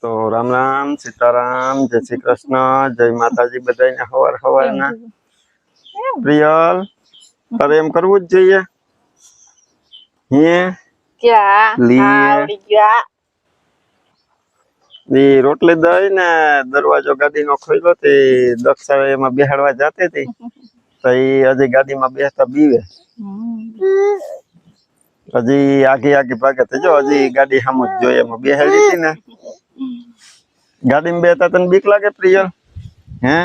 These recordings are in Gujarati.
તો રામ રામ સીતારામ જય શ્રી કૃષ્ણ જય માતાજી બધાને હવાર હવારના પ્રિયલ તારે એમ કરવું જ જોઈએ હે લી રોટલી દઈ ને દરવાજો ગાડીનો ખોલ્યો તે દક્ષા એમાં બેહાડવા જાતી હતી તો એ હજી ગાડીમાં બેસતા બીવે હજી આગે ભાગે તો જો હજી ગાડી સામુ જ જોઈએ એમાં બેહાડી હતી ને ગાડીમાં બેતા તને બીક લાગે પ્રિયલ હે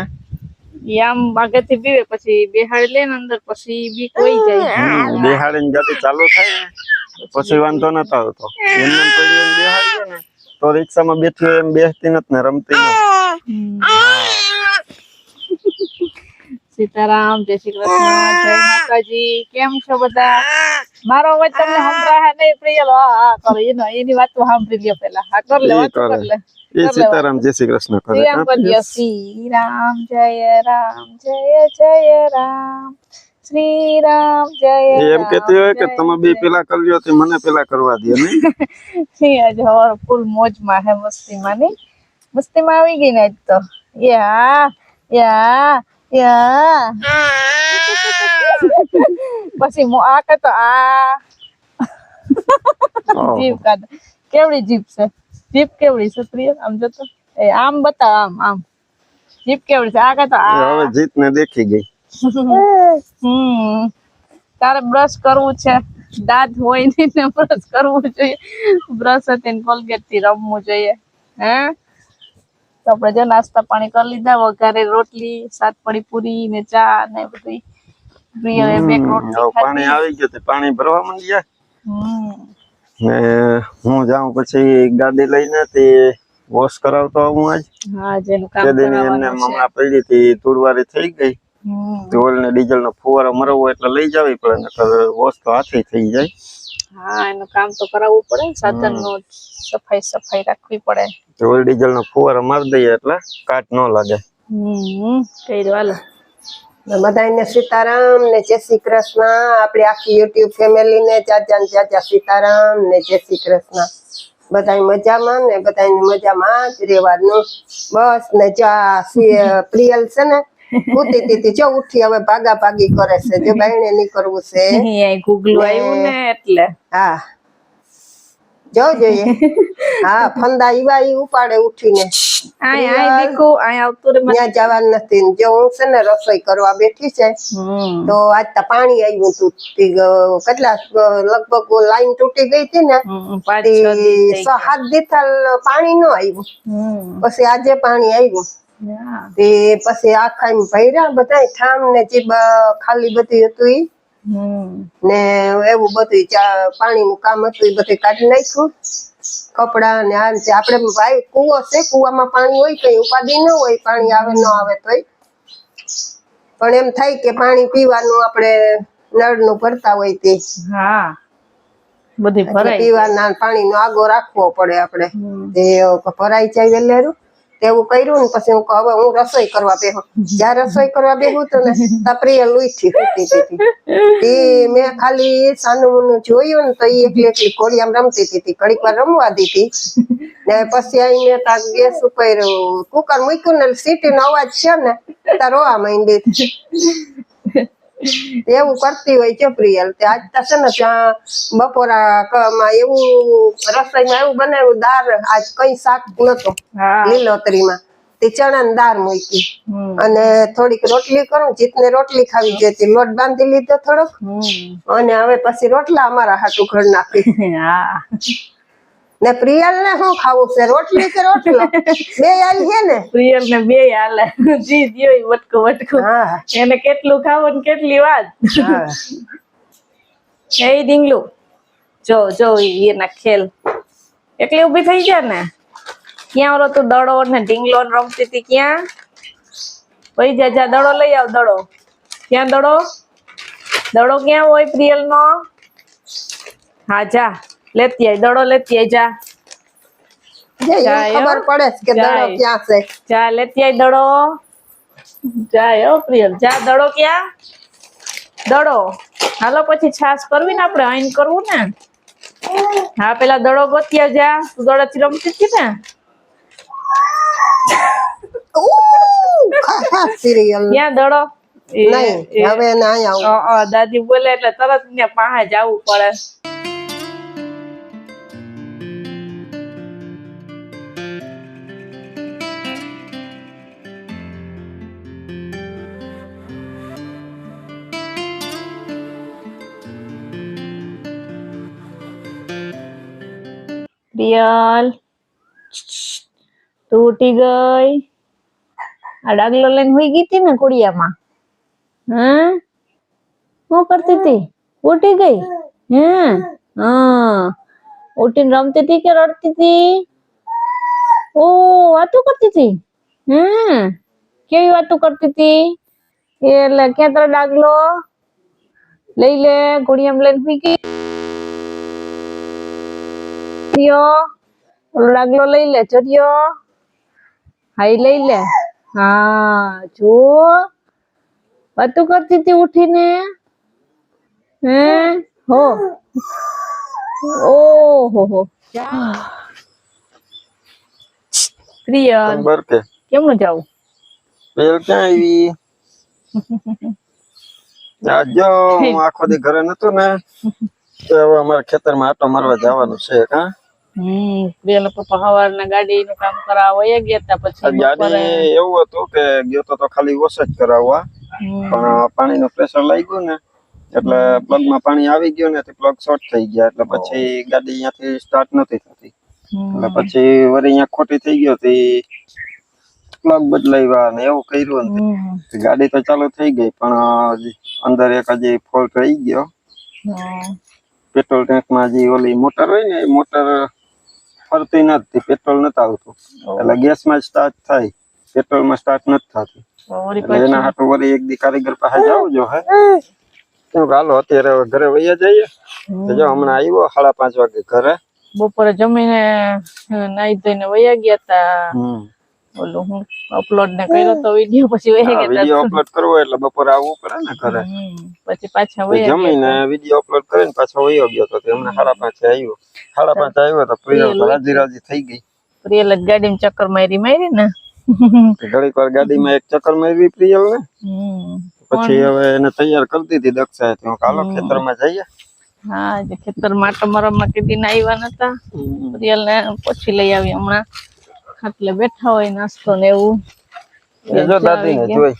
આમ આગળથી બીવે પછી બેહાડી લે ને અંદર પછી બીક વહી જાય બેહાડીને ગાડી ચાલુ થાય ને પછી વાંધો નતો આવતો એમને પડી બેહાડીએ ને તો રિક્ષામાં બેઠી હોય એમ બેસતી નથી ને રમતી નથી સીતારામ જય શ્રી કૃષ્ણ જય માતાજી કેમ છો બધા મારો અવાજ તમને સંભળાય નહીં પ્રિયલ હા કરો એની વાત તો સાંભળી લ્યો પેલા હા કર લે વાત કર લે એ સીતારામ જય શ્રી કૃષ્ણ કરે શ્રી રામ કરીએ શ્રી રામ જય રામ શ્રી રામ જય એમ કેતી હોય કે તમે બે પેલા કરી લ્યો તે મને પેલા કરવા દે ને આજ હવાર ફૂલ મોજમાં હે મસ્તીમાં આવી ગઈ ને આજ તો યા પછી આ કહેતો આ જીભ કાઢ કેવડી જીભ છે જીભ કેવડી છે પ્રિય આમ જતો આમ બતાવ આમ જીભ કેવડી છે આ કહેતો આ હવે જીત ને દેખી ગઈ તારે બ્રશ કરવું છે દાંત હોય ને બ્રશ કરવું જોઈએ બ્રશ હતી કોલગેટ થી રમવું જોઈએ હે તો આપણે જો નાસ્તા પાણી કરી લીધા વઘારે રોટલી સાત પડી પૂરી ને ચા ને બધી પાણી આવી ગયું પાણી ભરવા માંડ્યા ને હું જાઉં પછી ગાડી લઈને તે વોશ કરાવતો હું આજ એમને હમણાં પડી હતી તુડવારી થઈ ગઈ ઓઇલ ને ડીઝલ નો ફુવારો મરવો એટલે લઈ જવી પડે નકર વોશ તો હાથે થઈ જાય હા એનું કામ તો કરાવવું પડે સાધન નો સફાઈ રાખવી પડે ઓઇલ ડીઝલ નો ફુવારો મારી દઈએ એટલે કાટ ન લાગે કર્યું હાલો બધાને સીતારામ ને જય શ્રી કૃષ્ણ આપણી આખી યુટ્યુબ ફેમિલી ને ચાચા સીતારામ ને જય શ્રી કૃષ્ણ બધા મજામાં ને બધાને મજામાં જ રહેવાનું બસ ને પ્રિયલ છે ને ઉતી જો ઉઠી હવે ભાગા ભાગી કરે છે જો બાયણે નીકળવું છે ગુગલું આવ્યું ને એટલે હા જો જોઈએ હા ફંદા ઈ ઉપાડે ઉઠીને ત્યાં જવાનું નથી જો હું છે ને રસોઈ કરવા બેઠી છે તો આજ તો પાણી આવ્યું હતું કેટલા લગભગ લાઈન તૂટી ગઈ હતી ને 6-7 દિવસ પાણી ન આવ્યું પછી આજે પાણી આવ્યું તે પછી આખા ભર્યા બધા ઠામ ને જે ખાલી બધી હતું ઈ ને એવું બધું પાણી નું કામ હતું એ બધું કાઢી નાખ્યું કપડા ને આ રીતે આપડે કુવો છે કુવામાં પાણી હોય કઈ ઉપાધિ ન હોય પાણી આવે ન આવે તોય પણ એમ થાય કે પાણી પીવાનું આપણે નળ નું ભરતા હોય તે પીવાના પાણી નો આગો રાખવો પડે આપડે ભરાઈ જાય વેલેરું એવું કર્યું ને પછી હવે હું રસોઈ કરવા બેહું જ્યાં રસોઈ કરવા બેહું તો ને પ્રિય લુઈથી મેં ખાલી સાનું જોયું ને તો એકલી ઘોડિયામાં રમતી હતી ઘડીક વાર રમવા દીધી ને પછી આઈને ગેસ ઉપર કુકર મૂક્યું ને સીટી નો અવાજ છે ને તાર રોવા માંડી એવું કરતી હોય છે પ્રિયલ તે આજ તો છે ને ત્યાં બપોરામાં એવું રસોઈમાં એવું બનાવ્યું દાળ આજ કઈ શાક નતો લીલોતરીમાં તે ચણા ની દાળ મૂકી અને થોડીક રોટલી કરું જીતને રોટલી ખાવી જતી લોટ બાંધી લીધો થોડોક અને હવે પછી રોટલા અમારા હાટું ઘર નાખી ને પ્રિયલ ને શું ખાવું છે રોટલી કે રોટલો બે આવી છે ને પ્રિયલ ને બે હાલે જી દિયો વટકો એને કેટલું ખાવું ને કેટલી વાત એ ડીંગલું જો એના ખેલ એકલી ઉભી થઈ જાય ને ક્યાં ઓલો તું દડો ને ઢીંગલો રમતી હતી ક્યાં વહી જા દડો લઈ આવ દડો ક્યાં દડો ક્યાં હોય પ્રિયલ નો હા જા લેતી આય દડો લેતી આય જા ખબર પડે કે દડો ક્યાં છે જા લેતી આય દડો જાય પ્રિયલ જા દડો ક્યાં દડો હાલો પછી છાસ કરવી ને આપણે આઈન કરવું ને હા પેલા દડો ગોત્યા જા તું દડોથી રમતી હતી ને ખાસ સિરિયલ ક્યાં દડો નહીં હવે એને અહીંયા આવું દાદી બોલે એટલે તરત ને પાસે જવું પડે. પ્રિયલ તું ઉઠી ગઈ? આ ડાગલો લઈને હુઈ ગઈ હતી ને કુડિયામાં? હા શું કરતી હતી? ઉઠી ગઈ? હા ઉઠીને રમતી હતી કે રડતી હતી? ઓ વાતો કરતી હતી? કેવી વાતો કરતી હતી? એટલે ક્યાં તારો ડાગલો? લઈ લે, કુડિયામાં લઈને હુઈ ગઈ. ઓલો ડાગલો લઈ લે ચડિયો. હાઈ લઈ લે. હા જો વાતું કરતી હતી ઉઠીને. હો ઓહો પ્રિયલ કેમનું જાવું? પ્રિયલ ક્યાં આવી? જો હું આખો દી ઘરે નતો ને તો હવે અમારા ખેતરમાં આટો મારવા જવાનું છે. કા પ્રિયલ પપ્પા સવારના ગાડીનું કામ કરાવવા વયા ગયા તા. પછી ગાડી એવું હતું કે ગયો તો ખાલી વોશ જ કરાવવા, પણ પાણીનું પ્રેશર લાગ્યું ને એટલે પ્લગમાં પાણી આવી ગયું ને પ્લગ શોર્ટ થઈ ગયા એટલે પછી ગાડી અહીંયાથી સ્ટાર્ટ નથી થતી. એટલે પછી વળી અહીંયા ખોટી થઈ ગયો પ્લગ બદલાવ્યા ને એવું કર્યું ને ગાડી તો ચાલુ થઈ ગઈ પણ અંદર એક હજી ફોલ્ટ રહી ગયો. પેટ્રોલ ટેન્કમાં હજી ઓલી મોટર હોય ને એ મોટર ફરતી નથી, પેટ્રોલ નથી આવતું એટલે ગેસમાં સ્ટાર્ટ થાય, પેટ્રોલમાં સ્ટાર્ટ નથી થતી. એના હાટુ વળી એક દી કારીગર પાસે જવું જો હે કેમ હાલો અત્યારે ઘરે વૈયા જઈએ. જો હમણાં આવ્યો 5:30 વાગે ઘરે. બપોરે જમીને નાઈ ધોઈને વયા ગયા તા. ઓલું હું અપલોડ ને કર્યો તો વિડિયો, પછી વયા ગયા. વિડિયો અપલોડ કરવો એટલે બપોરે આવવું પડે ને ઘરે. પછી પાછા વયા ગયા. જમીને વિડિયો અપલોડ કરીને પાછો વયો ગયો તો હમણાં 5:30 આવ્યો. 5:30 આવ્યો તો પ્રિયલ રાજી થઈ ગઈ. પ્રિયલ જ ગાડીમાં ચક્કર મારી ને ઘડીક વાર ગાડીમાં એક ચક્કર મારવી પ્રિયલ ને પછી હવે એને તૈયાર કરી દીધી દક્ષાએ. તો હાલો ખેતરમાં જઈએ. હા જે ખેતરમાં આટો મારવામાં કીધી ને આવ્યા નતા. પ્રિયલ ને પછી લઈ આવી હમણાં ખાટલે બેઠા હોય નાસ્તો ને એવું. જો દાદી ને જોઈ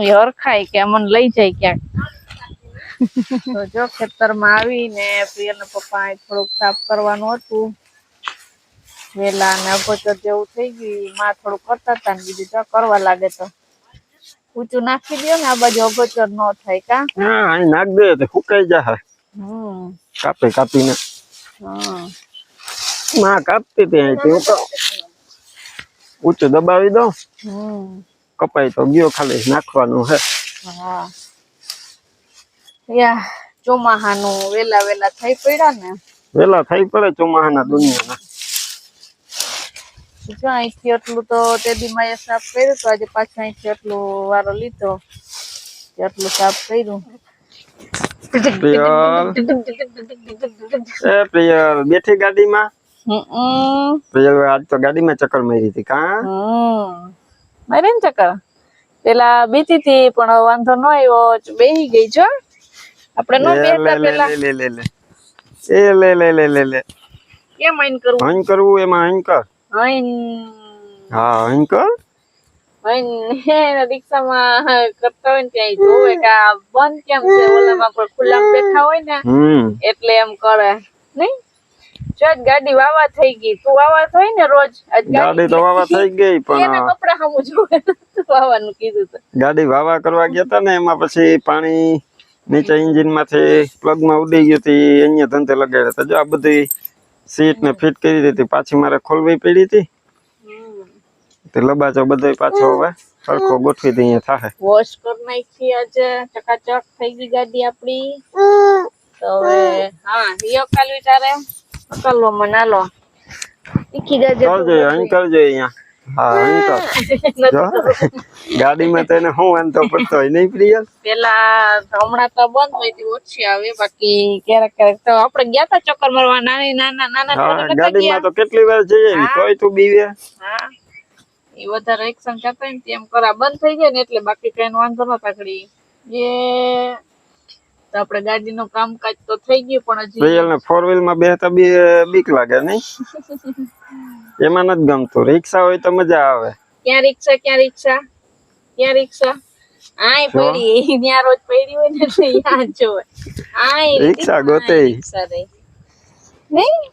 એ હરખાય કે મને લઈ જાય ક્યાંક. તો જો ખેતરમાં આવીને પ્રિયલ ના પપ્પા થોડુંક સાફ કરવાનું હતું. વેલા ને અગોચર જેવું થઈ ગયું, માં થોડું કરતા હતા ને બીજું જો કરવા લાગે તો ઊંચું નાખી દો ને આ બાજુ અગોચર ન થાય. કા હા અહીં નાખ દે તો સુકાઈ જાય. કાપીને માં કાપતી હતી અહીંથી હું તો ઊંચું દબાવી દો કપાઈ તો ગયો, ખાલી નાખવાનું હે. યા ચોમાહાનું વેલા થઈ પડ્યા ને. વેલા થઈ પડે ચોમાહાના દુનિયાના. જો અહીંથી એટલું તો તે દી માં સાફ કર્યું તો આજે પાછું અહીંથી એટલું વારો લીધો, એટલું સાફ કર્યું. પ્રિયલ બેઠી ગાડીમાં. પ્રિયલ આજ તો ગાડીમાં ચક્કર મારી હતી. કા મારી ને ચક્કર પેલા બીતી હતી પણ વાંધો ન આવ્યો, બેહી ગઈ. જો આપણે નો બેહતા પેલા લે કેમ આઈન કરવું? આઈન કરવું એમાં આઈન કર. હા આઈન કર. રિક્ષામાં કરતા હોય ને ત્યાં જોવે કે આ બંધ કેમ છે, ઓલામાં પણ ખુલ્લામાં બેઠા હોય ને એટલે એમ કરે નઈ. જો ગાડી વાવા થઈ ગઈ. તું વાવા થઈ ને રોજ? ગાડી તો વાવા થઈ ગઈ પણ કપડા સામું જોવે વાવાનું કીધું તો. ગાડી વાવા કરવા ગયા તા ને એમાં પછી પાણી નીચે એન્જિન માંથી પ્લગ માં ઉડી ગયું હતી, અહીંયા ધંધે લગાડ્યા હતા. જો આ બધી સીટ ને ફિટ કરી દીધી, પાછી મારે ખોલવી પડી હતી. લબાચો બધો પાછો હવે સરખો ગોઠવી દઈએ થાય. વોશ કરી નાખી આજે, ચકાચક થઈ ગઈ ગાડી આપડી. તો હવે હા રિયો કાલવી તારે અકલવો મનાલો શીખી જજે. કરજો અહીં કરજો અહીંયા. હા અહીં કર. જો ગાડીમાં તો એને હું વાંધો પડતો હોય નહીં પ્રિયલ? પેલા હમણાં તો બંધ હોય હતી, ઓછી આવે. બાકી ક્યારેક તો આપણે ગયા તા ચક્કર મારવા નાના ગાડીમાં તો કેટલી વાર જઈએ તોય તું બીવે. હા એ વધારે એક્શન કરતા હોય ને તેમ કરા બંધ થઈ જાય ને એટલે બાકી કઈ વાંધો ન તાકડી એ તો આપણે ગાડીનું કામકાજ તો થઈ ગયું પણ હજી પ્રિયલ ને 4 વ્હીલ માં બેહતા બીક લાગે નહીં એમાં નથી ગમતું રિક્ષા હોય તો મજા આવે ક્યાં રિક્ષા આય પડી ત્યાં રોજ પડી હોય ને એટલે યાદ જોવે આય રિક્ષા ગોતે રિક્ષા રે નહીં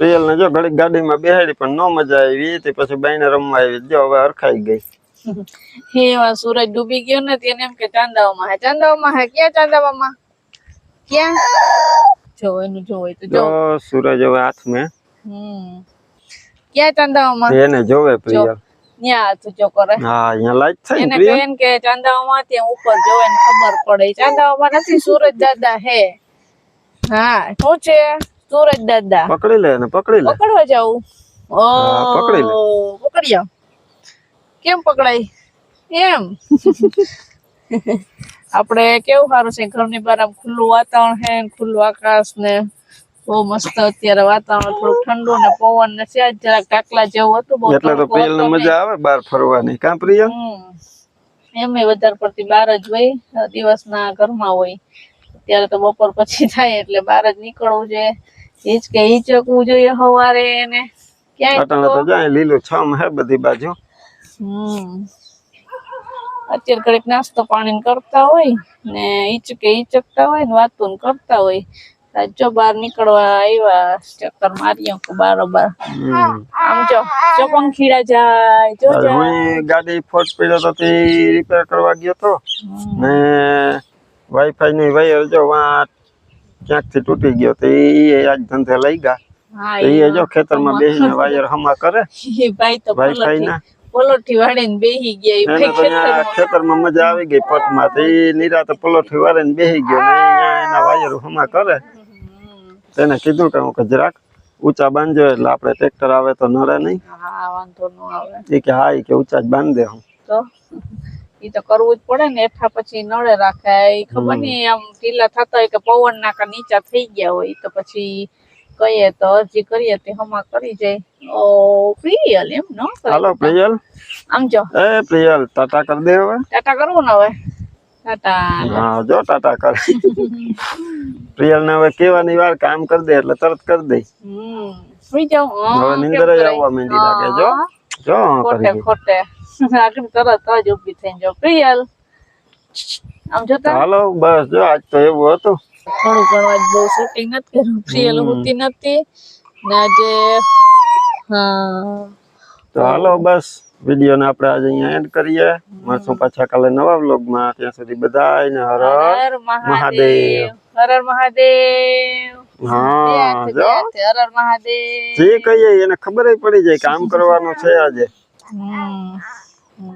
પ્રિયલ ને જો ઘડીક ગાડીમાં બેહાડી પણ નો મજા આવી તે પછી બાઈને રમવા આવી જો હવે હરખાઈ ગઈ હે વા સૂરજ ડૂબી ગયો ને તેને એમ કે ચાંદાઓમાં હે ક્યાં ચાંદાવામાં ક્યાં જો એનું જોવે તો જો સૂરજ હવે હાથમાં ક્યાં ચાંદાઓમાં એને જોવે પ્રિયલ ન્યા હાથ જો કરે હા અહીંયા લાઈટ થઈ એને કહે કે ચાંદાઓમાં ત્યાં ઉપર જોવે ને ખબર પડે ચાંદાઓમાં નથી સૂરજ દાદા હે હા શું છે સૂરજ દાદા પકડી લે પકડવા જાવું પકડી લે પકડી જાવ કેમ પકડાય એમ આપણે કેવું સારું છે ઘરની બહાર આમ ખુલ્લું વાતાવરણ છે ખુલ્લું આકાશ ને બહુ મસ્ત અત્યારે વાતાવરણ થોડું ઠંડુ ને પવન ને સહેજ જરાક ટાકલા જેવું હતું બહુ એટલે તો પ્રિયલ ને મજા આવે બહાર ફરવાની કા પ્રિયલ એમ વધારે પડતી બહાર જ હોય દિવસના ઘરમાં હોય અત્યારે તો બપોર પછી થાય એટલે બહાર જ નીકળવું જોઈએ હિચકવું જોઈએ સવારે ને ક્યાંય તો જાય લીલું છમ હે બધી બાજુ અત્યારે ઘડીક નાસ્તો પાણી કરતા હોય ને હિચકતા હોય ને વાતો કરતા હોય જો બહાર નીકળવા આવ્યા ચક્કર મારી બારોબાર આમ જો પંખીડા જાય જો હું ગાડી ફોટ પડ્યો તો તે રિપેર કરવા ગયો તો ને વાઈફાઈ ની વાયર જો ક્યાંકથી તૂટી ગયો તો એ આજ ધંધે લઈ ગયા એ જો ખેતરમાં બેસીને વાયર હમા કરે ભાઈ તો વાઈફાઈ ના પલોઠી વાળીને બેહી ગયા ખેતરમાં મજા આવી ગઈ પટમાં તો એ નિરાતે પલોઠી વાળીને બેહી ગયો એના વાયર હમા કરે તેને કીધું કે જરાક ઊંચા બાંધજો એટલે આપણે ટ્રેક્ટર આવે તો નડે નહીં વાંધો ન આવે કે હા કે ઊંચા જ બાંધ દે તો ઈ તો કરવું જ પડે ને એઠા પછી નળે રાખે ખબર નહીં આમ ઢીલા થતા હોય કે પવન નાકા નીચા થઈ ગયા હોય તો પછી કહીએ તો અરજી કરીએ તે હમા કરી જાય ઓ પ્રિયલ એમ નો હાલો પ્રિયલ આમ જો પ્રિયલ ટાટા કરી દે હવે ટાટા કરવું ને હવે ટાટા હા જો ટાટા કર પ્રિયલ ને હવે કેવાની વાર કામ કરી દે એટલે તરત કરી દે સુઈ જાવ હવે નીંદર આવવા માંડી લાગે જો ખોટે આગળ તરત જ ઊભી થઈને જો પ્રિયલ આમ જોતા હાલો બસ જો આજ તો એવું હતું થોડું ઘણું આજ બહુ શૂટિંગ નથી કર્યું પ્રિયલ હોતી નથી ને આજે તો હાલો બસ વિડિયો ને આપણે આજે અહીંયા એન્ડ કરીએ મળશું પાછા કાલે નવા વ્લોગ માં ત્યાં સુધી બધાને હર હર મહાદેવ હા જો હર હર મહાદેવ જે કહીએ એને ખબર પડી જાય કામ કરવાનું છે આજે